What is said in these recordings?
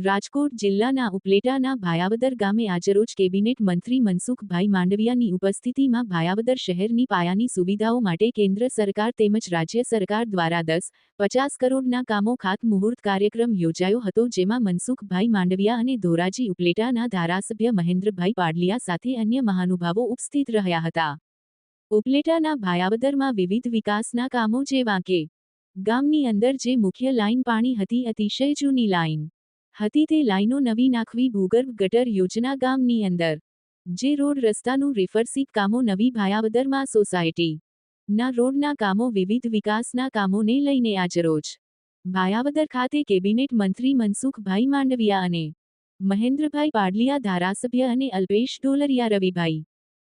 રાજકોટ જિલ્લાના ઉપલેટાના ભાયાવદર ગામે આજરોજ કેબિનેટ મંત્રી મનસુખભાઈ માંડવિયાની ઉપસ્થિતિમાં ભાયાવદર શહેરની પાયાની સુવિધાઓ માટે કેન્દ્ર સરકાર તેમજ રાજ્ય સરકાર દ્વારા 10-50 કરોડના કામો ખાતમુહૂર્ત કાર્યક્રમ યોજાયો હતો, જેમાં મનસુખભાઈ માંડવિયા અને ધોરાજી ઉપલેટાના ધારાસભ્ય મહેન્દ્રભાઈ પાડલિયા સાથે અન્ય મહાનુભાવો ઉપસ્થિત રહ્યા હતા। ઉપલેટાના ભાયાવદરમાં વિવિધ વિકાસના કામો જેવા કે ગામની અંદર જે મુખ્ય લાઇન પાણી હતી, અતિશય જૂની લાઇન હતી, તે લાઇનો નવી નાખવી, ભૂગર્ભ ગટર યોજના ગામની અંદર જે રોડ રસ્તાનું રિફરસીપ કામો, નવી ભાયાવદરમાં સોસાયટી ના રોડના કામો, વિવિધ વિકાસના કામોને લઈને આજરોજ ભાયાવદર ખાતે કેબિનેટ મંત્રી મનસુખભાઈ માંડવિયા અને મહેન્દ્રભાઈ પાડલિયા, ધારાસભ્ય અને Alpesh Dolariya, Ravibhai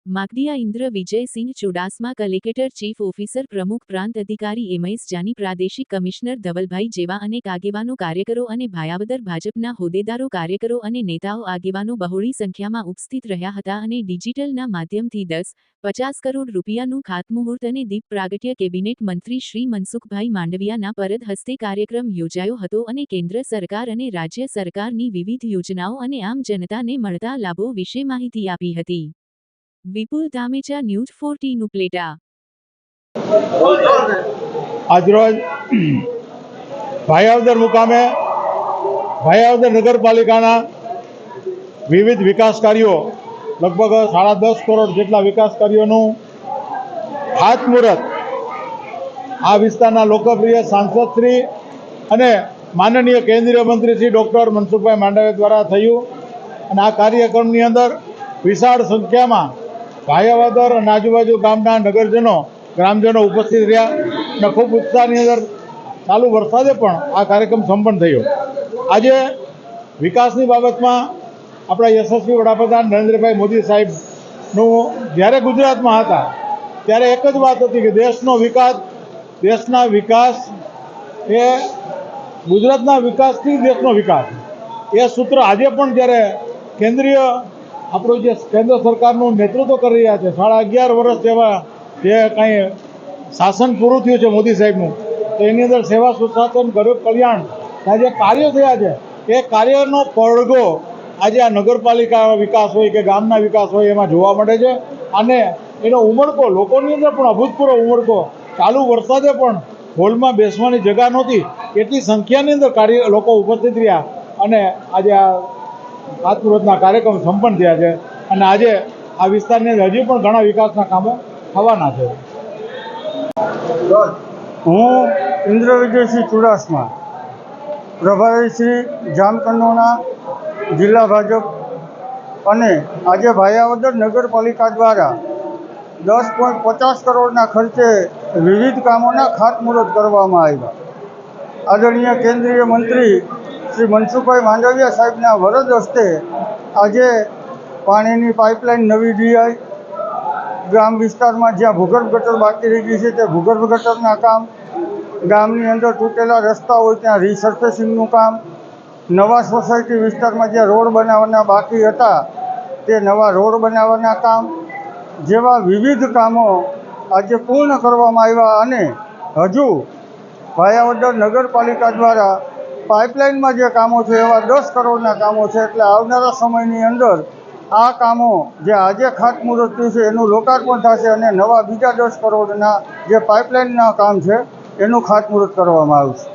Makadiya, Indra Vijaysinh Chudasama, collector, chief officer પ્રમુખ, પ્રાંત અધિકારી એમએસ જાની, પ્રાદેશિક કમિશનર ધવલભાઈ જેવા અનેક આગેવાનો, કાર્યકરો અને ભાયાવદર ભાજપના હોદ્દેદારો, કાર્યકરો અને નેતાઓ આગેવાનો બહોળી સંખ્યામાં ઉપસ્થિત રહ્યા હતા અને ડિજિટલના માધ્યમથી 10-50 કરોડ રૂપિયાનું ખાતમુહૂર્ત અને દીપ પ્રાગટ્ય કેબિનેટ મંત્રી શ્રી મનસુખભાઈ માંડવિયાના પરદ હસ્તે કાર્યક્રમ યોજાયો હતો અને કેન્દ્ર સરકાર અને રાજ્ય સરકારની વિવિધ યોજનાઓ અને આમ જનતાને મળતા લાભો વિશે માહિતી આપી હતી। વિપુલ ધામેચા, ન્યૂઝ 14 ઉપલેટા। આજરોજ ભાયાવદર મુકામે ભાયાવદર નગરપાલિકાના વિવિધ વિકાસ કાર્યો, લગભગ 10.5 કરોડ જેટલા વિકાસ કાર્યોનું ખાતમુહૂર્ત આ વિસ્તારના લોકપ્રિય સાંસદ શ્રી અને માનનીય કેન્દ્રીય મંત્રી શ્રી ડૉક્ટર મનસુખભાઈ માંડવિયા દ્વારા થયું અને આ કાર્યક્રમની અંદર વિશાળ સંખ્યામાં ભાયાવદર અને આજુબાજુ ગામના ગ્રામજનો ઉપસ્થિત રહ્યા અને ખૂબ ઉત્સાહની અંદર ચાલુ વરસાદે પણ આ કાર્યક્રમ સંપન્ન થયો। આજે વિકાસની બાબતમાં આપણા યશસ્વી વડાપ્રધાન નરેન્દ્રભાઈ મોદી સાહેબનું જ્યારે ગુજરાતમાં હતા ત્યારે એક જ વાત હતી કે દેશના વિકાસ એ ગુજરાતના વિકાસથી દેશનો વિકાસ, એ સૂત્ર આજે પણ જ્યારે આપણું જે કેન્દ્ર સરકારનું નેતૃત્વ કરી રહ્યા છે, 11.5 વર્ષ જેવા જે કાંઈ શાસન પૂરું થયું છે મોદી સાહેબનું, તો એની અંદર સેવા, સુશાસન, ગરીબ કલ્યાણના જે કાર્યો થયા છે, એ કાર્યનો પડઘો આજે આ નગરપાલિકા વિકાસ હોય કે ગામના વિકાસ હોય એમાં જોવા મળે છે અને એનો ઉમળકો લોકોની અંદર પણ અભૂતપૂર્વ ઉમળકો, ચાલુ વરસાદે પણ હોલમાં બેસવાની જગ્યા નહોતી, એટલી સંખ્યાની અંદર લોકો ઉપસ્થિત રહ્યા અને આજે આ ખાતમુહૂર્તના કાર્યક્રમ સંપન્ન થયા છે અને આજે આ વિસ્તારની અંદર હજી પણ ઘણા વિકાસના કામો થવાના છે। હું ઇન્દ્ર વિજયસિંહ ચુડાસમા, પ્રભારી શ્રી જામકંડોરણા જિલ્લા ભાજપ, અને આજે ભાયાવદર નગરપાલિકા દ્વારા 10.50 કરોડના ખર્ચે વિવિધ કામોના ખાતમુહૂર્ત કરવામાં આવ્યા। આદરણીય કેન્દ્રીય મંત્રી શ્રી મનસુખભાઈ માંડવિયા સાહેબના વરદ હસ્તે આજે પાણીની પાઇપલાઇન નવી ડીઆઈ, ગ્રામ વિસ્તારમાં જ્યાં ભૂગર્ભ ગટર બાકી રહી ગઈ છે તે ભૂગર્ભ ગટરના કામ, ગામની અંદર તૂટેલા રસ્તા હોય ત્યાં રીસર્ફેસિંગનું કામ, નવા સોસાયટી વિસ્તારમાં જ્યાં રોડ બનાવવાના બાકી હતા તે નવા રોડ બનાવવાના કામ જેવા વિવિધ કામો આજે પૂર્ણ કરવામાં આવ્યા અને હજુ ભાયાવદર નગરપાલિકા દ્વારા પાઇપલાઇનમાં જે કામો છે એવા 10 કરોડના કામો છે, એટલે આવનારા સમયની અંદર આ કામો જે આજે ખાતમુહૂર્ત થયું છે એનું લોકાર્પણ થશે અને નવા બીજા 10 કરોડના જે પાઇપલાઇનના કામ છે એનું ખાતમુહૂર્ત કરવામાં આવશે।